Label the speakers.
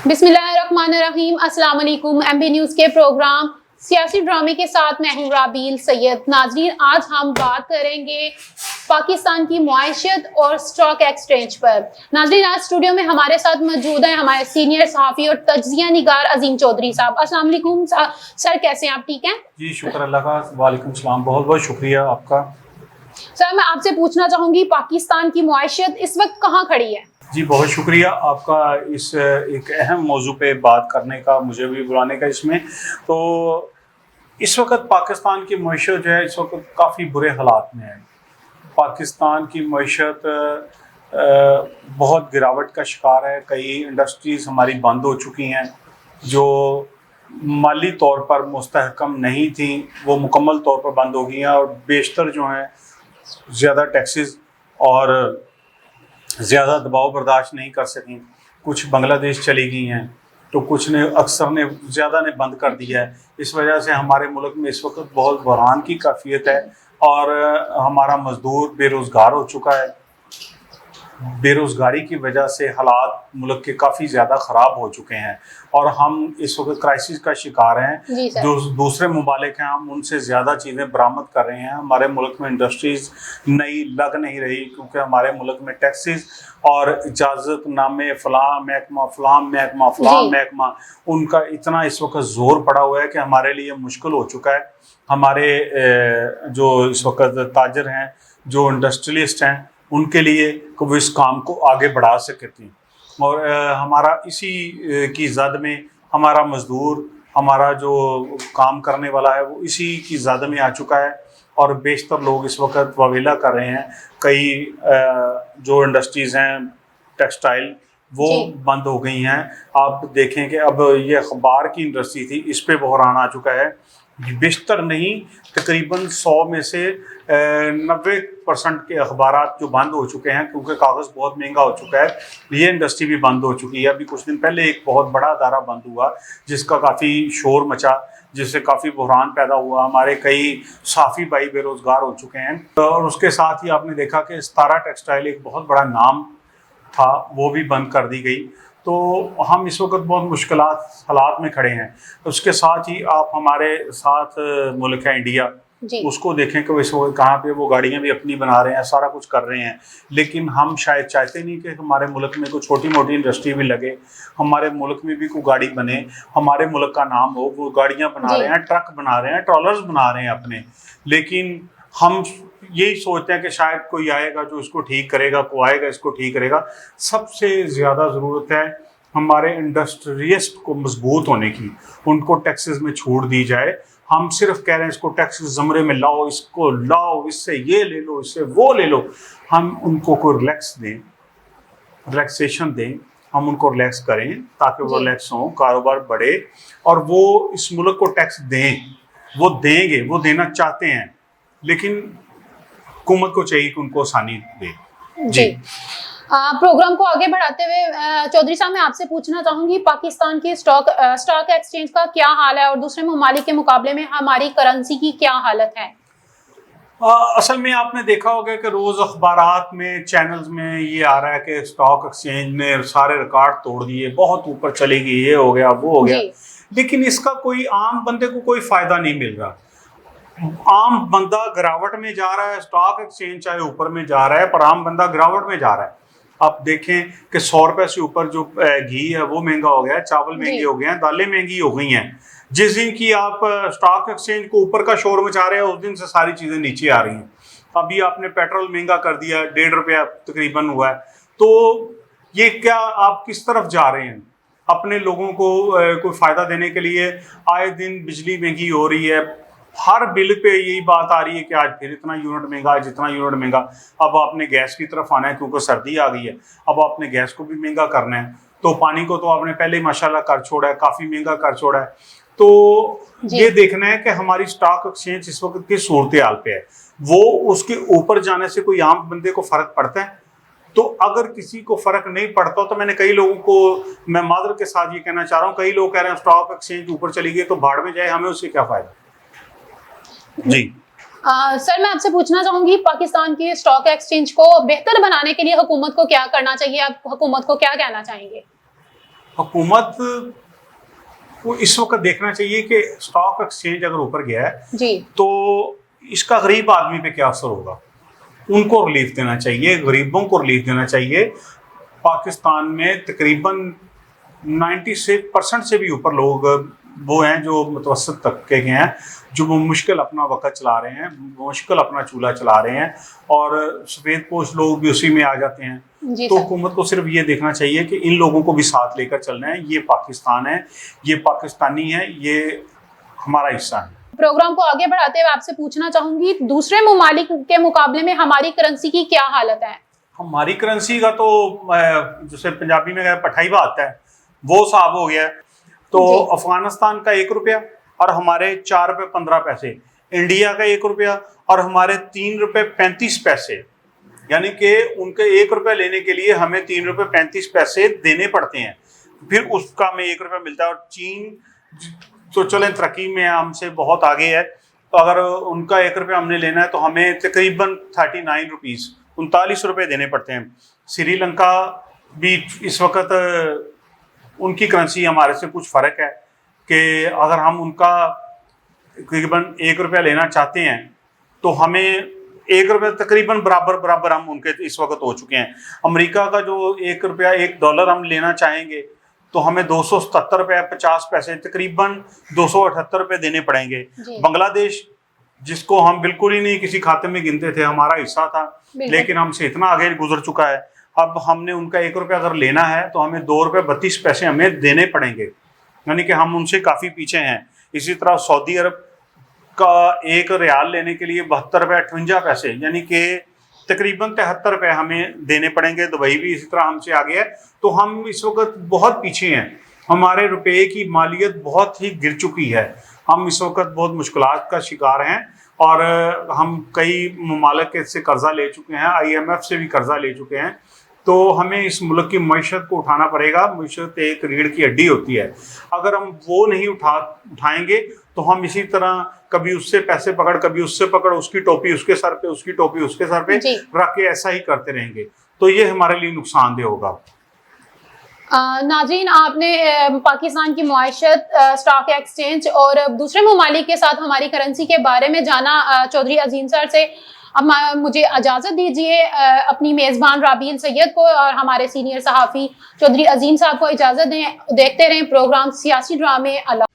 Speaker 1: बिस्मिल्लाहिर्रहमानिर्रहीम। अस्सलाम वालेकुम। एमबी न्यूज़ के प्रोग्राम सियासी ड्रामे के साथ मैं हूं राबील सैयद। नाजरीन, आज हम बात करेंगे पाकिस्तान की मुआइशत और स्टॉक एक्सचेंज पर। नाजरीन, आज स्टूडियो में हमारे साथ मौजूद हैं हमारे सीनियर सहाफ़ी और तज्ज़िया निगार अजीम चौधरी साहब। अस्सलाम वालेकुम सर, कैसे हैं आप? ठीक हैं
Speaker 2: जी, शुक्र अल्लाह का। वालेकुम सलाम, बहुत बहुत शुक्रिया आपका।
Speaker 1: सर, मैं आपसे पूछना चाहूंगी, पाकिस्तान की मुआइशत इस वक्त कहाँ खड़ी है?
Speaker 2: जी, बहुत शुक्रिया आपका इस एक अहम मौजू पे बात करने का, मुझे भी बुलाने का इसमें। तो इस वक्त पाकिस्तान की मईशत जो है इस वक्त काफ़ी बुरे हालात में है। पाकिस्तान की मईशत बहुत गिरावट का शिकार है। कई इंडस्ट्रीज़ हमारी बंद हो चुकी हैं जो माली तौर पर मुस्तहकम नहीं थी, वो मुकम्मल तौर पर बंद हो गई हैं और बेशतर जो हैं ज़्यादा टैक्सेस और ज़्यादा दबाव बर्दाश्त नहीं कर सकें। कुछ बांग्लादेश चली गई हैं, तो कुछ ने अक्सर ने ज़्यादा ने बंद कर दिया है। इस वजह से हमारे मुल्क में इस वक्त बहुत बहरान की कैफियत है और हमारा मज़दूर बेरोज़गार हो चुका है। बेरोज़गारी की वजह से हालात मुल्क के काफ़ी ज़्यादा ख़राब हो चुके हैं और हम इस वक्त क्राइसिस का शिकार हैं। जो दूसरे मुमालिक हैं, हम उनसे ज़्यादा चीज़ें बरामद कर रहे हैं। हमारे मुल्क में इंडस्ट्रीज़ नई लग नहीं रही क्योंकि हमारे मुल्क में टैक्सेस और इजाज़तनामे फ़लाँ महकमा उनका इतना इस वक्त ज़ोर पड़ा हुआ है कि हमारे लिए मुश्किल हो चुका है। हमारे जो इस वक्त ताजर हैं, जो इंडस्ट्रियलिस्ट हैं, उनके लिए कि वो इस काम को आगे बढ़ा सकते हैं और हमारा इसी की जद में हमारा मज़दूर, हमारा जो काम करने वाला है, वो इसी की जद में आ चुका है और बेशतर लोग इस वक्त वावेला कर रहे हैं। कई जो इंडस्ट्रीज़ हैं टेक्सटाइल, वो बंद हो गई हैं। आप देखें कि अब ये अखबार की इंडस्ट्री थी, इस पे बहरान आ चुका है। बेशतर नहीं, तकरीबन 100 में से 90% के अखबारात जो बंद हो चुके हैं क्योंकि कागज़ बहुत महंगा हो चुका है। ये इंडस्ट्री भी बंद हो चुकी है। अभी कुछ दिन पहले एक बहुत बड़ा अदारा बंद हुआ जिसका काफ़ी शोर मचा, जिससे काफ़ी बहरान पैदा हुआ। हमारे कई साफ़ी भाई बेरोज़गार हो चुके हैं और उसके साथ ही आपने देखा कि सितारा टेक्सटाइल एक बहुत बड़ा नाम था, वो भी बंद कर दी गई। तो हम इस वक्त बहुत मुश्किलात हालात में खड़े हैं। उसके साथ ही आप हमारे साथ मुल्क है इंडिया, उसको देखें कि इस वक्त कहाँ पे वो गाड़ियाँ भी अपनी बना रहे हैं, सारा कुछ कर रहे हैं, लेकिन हम शायद चाहते नहीं कि हमारे मुल्क में कोई छोटी मोटी इंडस्ट्री भी लगे, हमारे मुल्क में भी कोई गाड़ी बने, हमारे मुल्क का नाम हो। वो गाड़ियाँ बना रहे हैं, ट्रक बना रहे हैं, ट्रॉलर्स बना रहे हैं अपने, लेकिन हम यही सोचते हैं कि शायद कोई आएगा जो इसको ठीक करेगा, कोई आएगा इसको ठीक करेगा। सबसे ज़्यादा ज़रूरत है हमारे इंडस्ट्रियलिस्ट को मजबूत होने की, उनको टैक्सेस में छूट दी जाए। हम सिर्फ कह रहे हैं इसको टैक्सेस ज़मरे में लाओ, इसको लाओ, इससे ये ले लो, इससे वो ले लो। हम उनको कोई रिलैक्सेशन दें, हम उनको रिलैक्स करें ताकि वो रिलैक्स हों, कारोबार बढ़े और वो इस मुल्क को टैक्स दें। वो देंगे, वो देना चाहते हैं, लेकिन हुकूमत को चाहिए कि उनको आसानी दे। जी,
Speaker 1: प्रोग्राम को आगे बढ़ाते हुए चौधरी साहब, मैं आपसे पूछना चाहूंगी, पाकिस्तान की स्टॉक एक्सचेंज का क्या हाल है और दूसरे ममालिक के मुकाबले में हमारी करेंसी की क्या हालत है?
Speaker 2: असल में आपने देखा होगा कि रोज़ अखबारात में, चैनल्स में ये आ रहा है कि स्टॉक एक्सचेंज ने सारे रिकॉर्ड तोड़ दिए, बहुत ऊपर चली गई, ये हो गया, वो हो गया, लेकिन इसका कोई आम बंदे को कोई फ़ायदा नहीं मिल रहा। आम बंदा गिरावट में जा रहा है, स्टॉक एक्सचेंज चाहे ऊपर में जा रहा है, पर आम बंदा गिरावट में जा रहा है। आप देखें कि 100 रुपए से ऊपर जो घी है वो महंगा हो गया है, चावल महंगे हो गए हैं, दालें महंगी हो गई हैं। जिस दिन की आप स्टॉक एक्सचेंज को ऊपर का शोर मचा रहे हैं, उस दिन से सारी चीज़ें नीचे आ रही हैं। अभी आपने पेट्रोल महंगा कर दिया, 1.5 रुपया तकरीबन हुआ है। तो ये क्या, आप किस तरफ जा रहे हैं? अपने लोगों को कोई फ़ायदा देने के लिए आए दिन बिजली महंगी हो रही है, हर बिल पे यही बात आ रही है कि आज फिर इतना यूनिट महंगा, आज इतना यूनिट महंगा। अब आपने गैस की तरफ आना है क्योंकि सर्दी आ गई है, अब आपने गैस को भी महंगा करना है। तो पानी को तो आपने पहले ही माशाल्लाह कर छोड़ा है, काफ़ी महंगा कर छोड़ा है। तो ये देखना है कि हमारी स्टॉक एक्सचेंज इस वक्त किस सूरत हाल पे है। वो उसके ऊपर जाने से कोई आम बंदे को फ़र्क पड़ता है? तो अगर किसी को फ़र्क नहीं पड़ता, तो मैंने कई लोगों को, मैं मादर के साथ ये कहना चाह रहा हूँ, कई लोग कह रहे हैं स्टॉक एक्सचेंज ऊपर चली गई तो भाड़ में जाए, हमें उससे क्या फ़ायदा। जी
Speaker 1: सर, मैं आपसे पूछना चाहूंगी, पाकिस्तान की स्टॉक एक्सचेंज को बेहतर बनाने के लिए हुकूमत को क्या करना चाहिए? आप हुकूमत को क्या कहना चाहेंगे?
Speaker 2: हुकूमत को इस वक्त देखना चाहिए कि स्टॉक एक्सचेंज अगर ऊपर गया है
Speaker 1: जी
Speaker 2: तो इसका गरीब आदमी पे क्या असर होगा। उनको रिलीफ देना चाहिए, गरीबों को रिलीफ देना चाहिए। पाकिस्तान में तकरीबन 96% से भी ऊपर लोग वो हैं जो मुतवस्सित तबके के हैं, जो वो मुश्किल अपना वक़्त चला रहे हैं, मुश्किल अपना चूल्हा चला रहे हैं, और सफ़ेद पोश लोग भी उसी में आ जाते हैं। तो हुकूमत को सिर्फ ये देखना चाहिए कि इन लोगों को भी साथ लेकर चलना है। ये पाकिस्तान है, ये पाकिस्तानी है, ये हमारा हिस्सा है।
Speaker 1: प्रोग्राम को आगे बढ़ाते हुए आपसे पूछना चाहूंगी, दूसरे ममालिक के मुकाबले में हमारी करेंसी की क्या हालत है?
Speaker 2: हमारी करेंसी का तो जैसे पंजाबी में पठाई बात है, वो साहब हो गया है। तो अफगानिस्तान का 1 रुपया और हमारे 4 रुपये 15 पैसे, इंडिया का 1 रुपया और हमारे 3 रुपये 35 पैसे, यानी कि उनके 1 रुपया लेने के लिए हमें 3 रुपये 35 पैसे देने पड़ते हैं, फिर उसका हमें 1 रुपया मिलता है। और चीन तो चलें तरक्की में हमसे बहुत आगे है, तो अगर उनका 1 रुपया हमने लेना है तो हमें तकरीबन 39 रुपीज़ 39 रुपये देने पड़ते हैं। श्रीलंका भी इस वक्त उनकी करेंसी हमारे से कुछ फ़र्क है कि अगर हम उनका तकरीबन 1 रुपया लेना चाहते हैं तो हमें 1 रुपया तकरीबन बराबर हम उनके इस वक्त हो चुके हैं। अमेरिका का जो 1 रुपया $1 हम लेना चाहेंगे तो हमें 277 रुपये 50 पैसे तकरीबन 278 रुपये देने पड़ेंगे। बांग्लादेश, जिसको हम बिल्कुल ही नहीं किसी खाते में गिनते थे, हमारा हिस्सा था, लेकिन हमसे इतना आगे गुजर चुका है, अब हमने उनका 1 रुपया अगर लेना है तो हमें 2 रुपये 32 पैसे हमें देने पड़ेंगे, यानी कि हम उनसे काफ़ी पीछे हैं। इसी तरह सऊदी अरब का 1 रियाल लेने के लिए 72 रुपये 58 पैसे, यानी कि तकरीबन 73 रुपये हमें देने पड़ेंगे। दुबई भी इसी तरह हमसे आगे है, तो हम इस वक्त बहुत पीछे हैं। हमारे रुपये की मालियत बहुत ही गिर चुकी है, हम इस वक्त बहुत मुश्किलात का शिकार हैं, और हम कई ममालिक से कर्जा ले चुके हैं, IMF से भी कर्जा ले चुके हैं। तो हमें इस मुल्क की मईशत को उठाना पड़ेगा। मईशत एक रीढ़ की हड्डी होती है, अगर हम वो नहीं उठाएंगे तो हम इसी तरह कभी उससे पैसे पकड़, कभी उससे पकड़, उसकी टोपी उसके सर पे, उसकी टोपी उसके सर पे रख के ऐसा ही करते रहेंगे, तो ये हमारे लिए नुकसानदेह होगा।
Speaker 1: नाज़रीन, आपने पाकिस्तान की मुआशत, स्टॉक एक्सचेंज और दूसरे ममालिक के साथ हमारी करेंसी के बारे में जाना चौधरी अजीम सर से। अब मुझे इजाज़त दीजिए, अपनी मेज़बान राबील सैयद को और हमारे सीनियर सहाफ़ी चौधरी अजीम साहब को इजाज़त दें। देखते रहें प्रोग्राम सियासी ड्रामे। अल्लाह।